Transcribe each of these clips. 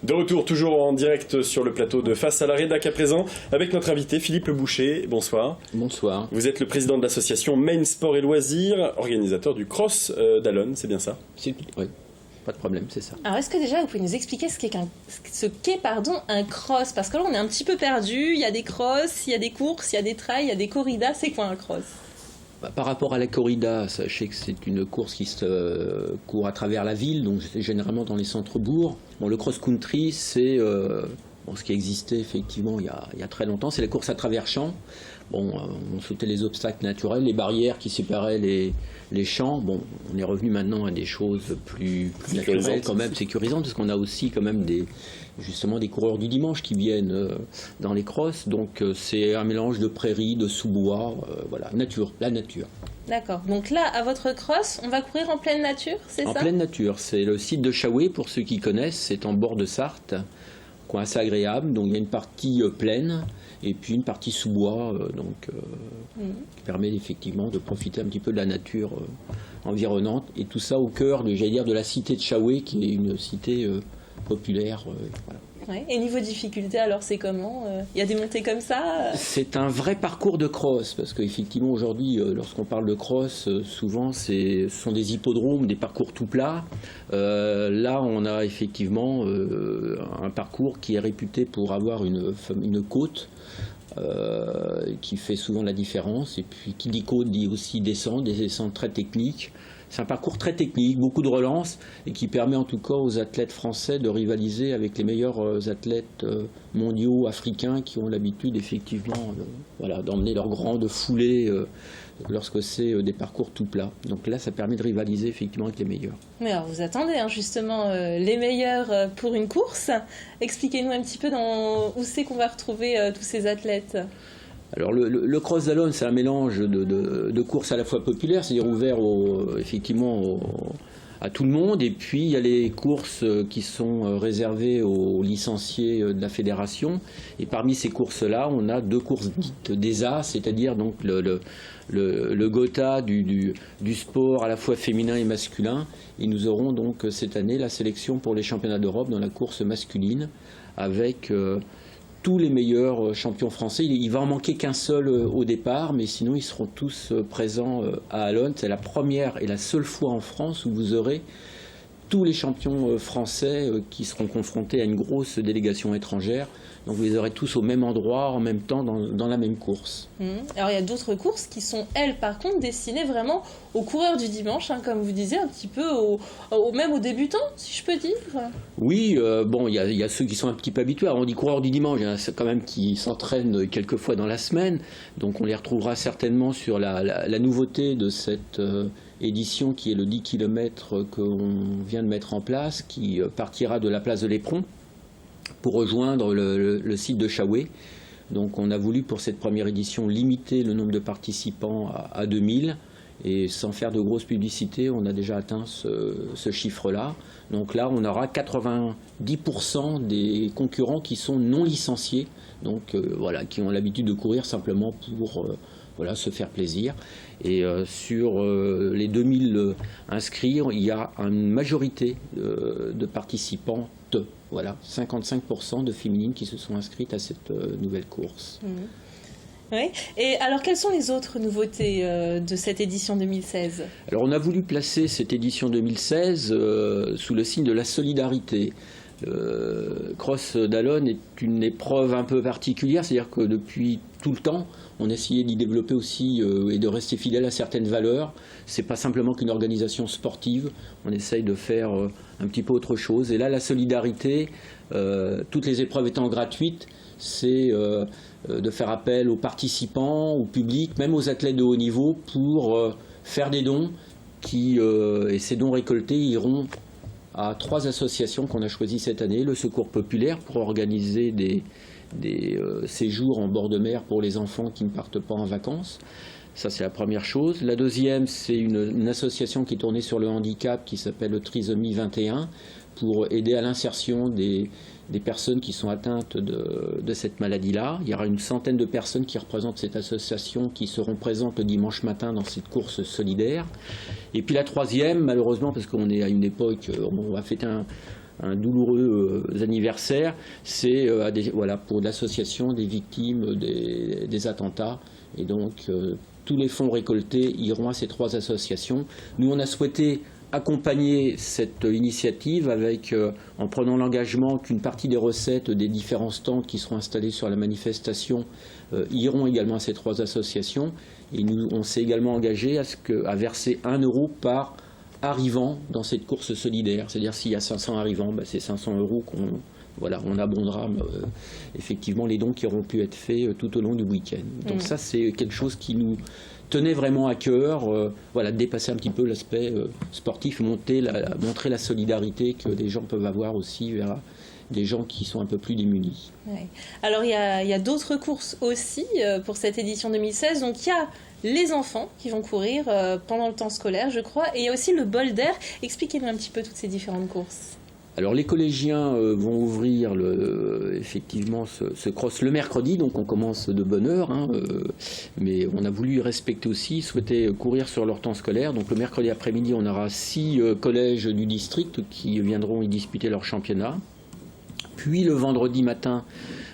De retour toujours en direct sur le plateau de Face à la Rédac à présent avec notre invité Philippe Le Boucher. Bonsoir. Bonsoir. Vous êtes le président de l'association Maine Sport et Loisirs, organisateur du Cross d'Allonnes, c'est bien ça? Oui, pas de problème, c'est ça. Alors est-ce que déjà vous pouvez nous expliquer ce qu'est un cross? Parce que là on est un petit peu perdu, il y a des crosses, il y a des courses, il y a des trails, il y a des corridas, c'est quoi un cross? Par rapport à la corrida, sachez que c'est une course qui se court à travers la ville, donc c'est généralement dans les centres-bourgs. Bon, le cross-country, c'est ce qui existait effectivement il y a très longtemps, c'est la course à travers champs. Bon, on sautait les obstacles naturels, les barrières qui séparaient les champs. Bon, on est revenu maintenant à des choses plus naturelles, quand même sécurisantes, parce qu'on a aussi quand même justement des coureurs du dimanche qui viennent dans les crosses. Donc c'est un mélange de prairies, de sous-bois, voilà, la nature. D'accord. Donc là, à votre cross, on va courir en pleine nature, c'est ça? En pleine nature. C'est le site de Chaoué, pour ceux qui connaissent. C'est en bord de Sarthe, coin assez agréable. Donc il y a une partie plaine et puis une partie sous-bois, qui permet effectivement de profiter un petit peu de la nature environnante. Et tout ça au cœur de la cité de Chaoué, qui est une cité populaire. Voilà. Ouais. Et niveau difficulté, alors c'est comment? Il y a des montées comme ça? C'est un vrai parcours de cross, parce qu'effectivement aujourd'hui, lorsqu'on parle de cross, souvent ce sont des hippodromes, des parcours tout plats. Là, on a effectivement un parcours qui est réputé pour avoir une côte, qui fait souvent la différence. Et puis qui dit côte dit aussi des descentes très techniques. C'est un parcours très technique, beaucoup de relances, et qui permet en tout cas aux athlètes français de rivaliser avec les meilleurs athlètes mondiaux, africains, qui ont l'habitude effectivement d'emmener leurs grandes foulées lorsque c'est des parcours tout plats. Donc là, ça permet de rivaliser effectivement avec les meilleurs. Mais alors vous attendez justement les meilleurs pour une course. Expliquez-nous un petit peu où c'est qu'on va retrouver tous ces athlètes. Alors le Cross d'Allonnes, c'est un mélange de courses à la fois populaires, c'est-à-dire ouvert à tout le monde, et puis il y a les courses qui sont réservées aux licenciés de la fédération. Et parmi ces courses-là, on a deux courses dites d'ESA, c'est-à-dire donc le Gotha du sport à la fois féminin et masculin. Et nous aurons donc cette année la sélection pour les championnats d'Europe dans la course masculine, avec tous les meilleurs champions français. Il va en manquer qu'un seul au départ, mais sinon ils seront tous présents à Allonnes. C'est la première et la seule fois en France où vous aurez tous les champions français qui seront confrontés à une grosse délégation étrangère. Donc vous les aurez tous au même endroit, en même temps, dans la même course. Alors il y a d'autres courses qui sont, elles, par contre, destinées vraiment aux coureurs du dimanche, comme vous disiez, un petit peu même aux débutants, si je peux dire. Oui, il y a ceux qui sont un petit peu habitués. Alors on dit coureurs du dimanche, il y en a quand même qui s'entraînent quelques fois dans la semaine. Donc on les retrouvera certainement sur la nouveauté de cette édition, qui est le 10 km qu'on vient de mettre en place, qui partira de la place de l'Éperon pour rejoindre le site de Chaoué. Donc on a voulu pour cette première édition limiter le nombre de participants à 2000, et sans faire de grosse publicité, on a déjà atteint ce chiffre-là. Donc là, on aura 90% des concurrents qui sont non licenciés, donc qui ont l'habitude de courir simplement pour se faire plaisir. Et sur les 2000 inscrits, il y a une majorité de participantes. 55% de féminines qui se sont inscrites à cette nouvelle course. Oui. Et alors, quelles sont les autres nouveautés de cette édition 2016? Alors, on a voulu placer cette édition 2016 sous le signe de la solidarité. Le Cross d'Allonnes est une épreuve un peu particulière, c'est-à-dire que depuis tout le temps, on essayait d'y développer aussi et de rester fidèle à certaines valeurs. C'est pas simplement qu'une organisation sportive, on essaye de faire un petit peu autre chose. Et là, la solidarité, toutes les épreuves étant gratuites, c'est de faire appel aux participants, au public, même aux athlètes de haut niveau, pour faire des dons et ces dons récoltés iront à 3 associations qu'on a choisies cette année. Le Secours Populaire, pour organiser des séjours en bord de mer pour les enfants qui ne partent pas en vacances. Ça, c'est la première chose. La deuxième, c'est une association qui est tournée sur le handicap, qui s'appelle le Trisomie 21, pour aider à l'insertion des personnes qui sont atteintes de cette maladie-là. Il y aura une centaine de personnes qui représentent cette association qui seront présentes le dimanche matin dans cette course solidaire. Et puis la troisième, malheureusement, parce qu'on est à une époque, on va fêter un douloureux anniversaire, c'est pour l'association des victimes des attentats. Et donc, tous les fonds récoltés iront à ces 3 associations. Nous, on a souhaité accompagner cette initiative en prenant l'engagement qu'une partie des recettes des différents stands qui seront installés sur la manifestation iront également à ces 3 associations. Et nous, on s'est également engagé à verser 1 euro par arrivant dans cette course solidaire. C'est-à-dire s'il y a 500 arrivants, c'est 500 euros on abondera effectivement les dons qui auront pu être faits tout au long du week-end. Donc ça, c'est quelque chose qui nous tenait vraiment à cœur, dépasser un petit peu l'aspect sportif, montrer la solidarité que des gens peuvent avoir aussi vers des gens qui sont un peu plus démunis. Ouais. Alors il y a d'autres courses aussi pour cette édition 2016. Donc il y a les enfants qui vont courir pendant le temps scolaire, je crois, et il y a aussi le bol d'air. Expliquez-nous un petit peu toutes ces différentes courses. Alors les collégiens vont ouvrir effectivement ce cross le mercredi, donc on commence de bonne heure, mais on a voulu respecter aussi, souhaiter courir sur leur temps scolaire. Donc le mercredi après-midi, on aura 6 collèges du district qui viendront y disputer leur championnat. Puis le vendredi matin,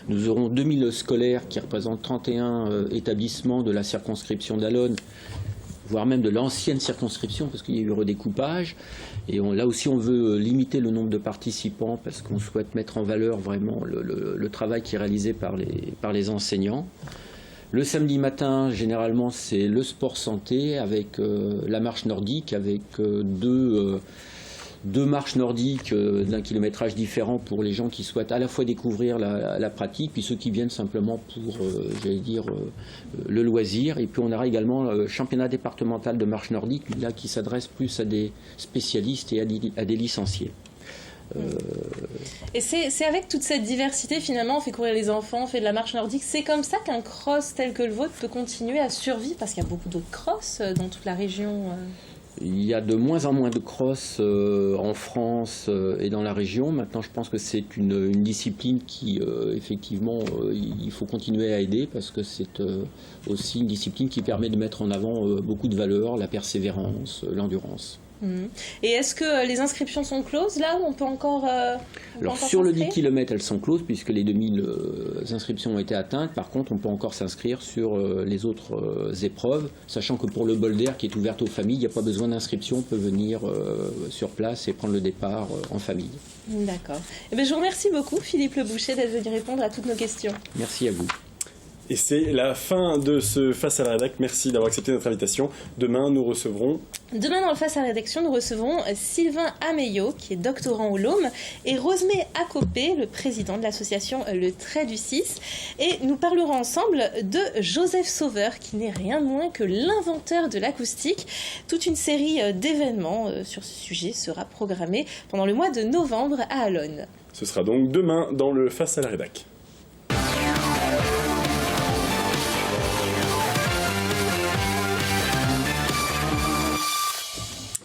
nous aurons 2000 scolaires qui représentent 31 établissements de la circonscription d'Allonnes, voire même de l'ancienne circonscription, parce qu'il y a eu redécoupage. Et là aussi, on veut limiter le nombre de participants, parce qu'on souhaite mettre en valeur vraiment le travail qui est réalisé par les enseignants. Le samedi matin, généralement, c'est le sport santé, avec la marche nordique, avec deux marches nordiques d'un kilométrage différent pour les gens qui souhaitent à la fois découvrir la pratique, puis ceux qui viennent simplement pour, le loisir. Et puis on aura également le championnat départemental de marche nordique, là qui s'adresse plus à des spécialistes et à des licenciés. Et c'est avec toute cette diversité, finalement, on fait courir les enfants, on fait de la marche nordique. C'est comme ça qu'un cross tel que le vôtre peut continuer à survivre, parce qu'il y a beaucoup d'autres cross dans toute la région. Il y a de moins en moins de cross en France et dans la région. Maintenant, je pense que c'est une discipline qui, effectivement, il faut continuer à aider, parce que c'est aussi une discipline qui permet de mettre en avant beaucoup de valeurs, la persévérance, l'endurance. Et est-ce que les inscriptions sont closes là, ou on peut encore Alors sur le 10 km, elles sont closes puisque les 2000 inscriptions ont été atteintes. Par contre, on peut encore s'inscrire sur les autres épreuves, sachant que pour le bol d'air qui est ouverte aux familles, il n'y a pas besoin d'inscription, on peut venir sur place et prendre le départ en famille. D'accord. Eh bien, je vous remercie beaucoup, Philippe Le Boucher, d'être venu répondre à toutes nos questions. Merci à vous. Et c'est la fin de ce Face à la Rédac. Merci d'avoir accepté notre invitation. Demain, dans le Face à la Rédaction, nous recevrons Sylvain Ameillot, qui est doctorant au LOM, et Rosemée Acopé, le président de l'association Le Trait du 6. Et nous parlerons ensemble de Joseph Sauveur, qui n'est rien de moins que l'inventeur de l'acoustique. Toute une série d'événements sur ce sujet sera programmée pendant le mois de novembre à Allonnes. Ce sera donc demain dans le Face à la Rédac.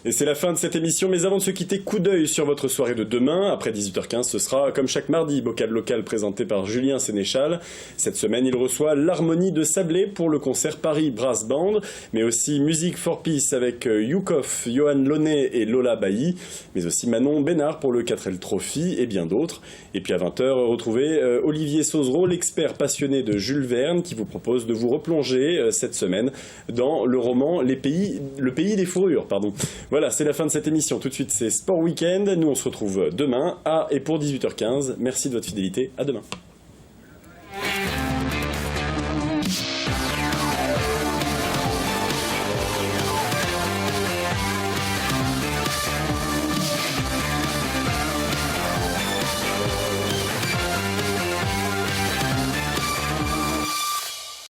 Et c'est la fin de cette émission, mais avant de se quitter, coup d'œil sur votre soirée de demain. Après 18h15, ce sera, comme chaque mardi, Bocal Local présenté par Julien Sénéchal. Cette semaine, il reçoit l'Harmonie de Sablé pour le concert Paris Brass Band, mais aussi Musique for Peace avec Yukov, Johan Launay et Lola Bailly, mais aussi Manon Bénard pour le 4L Trophy et bien d'autres. Et puis à 20h, retrouvez Olivier Sauzereau, l'expert passionné de Jules Verne, qui vous propose de vous replonger cette semaine dans le roman Le Pays des Fourrures. Voilà, c'est la fin de cette émission. Tout de suite, c'est Sport Weekend. Nous, on se retrouve demain à et pour 18h15. Merci de votre fidélité. À demain.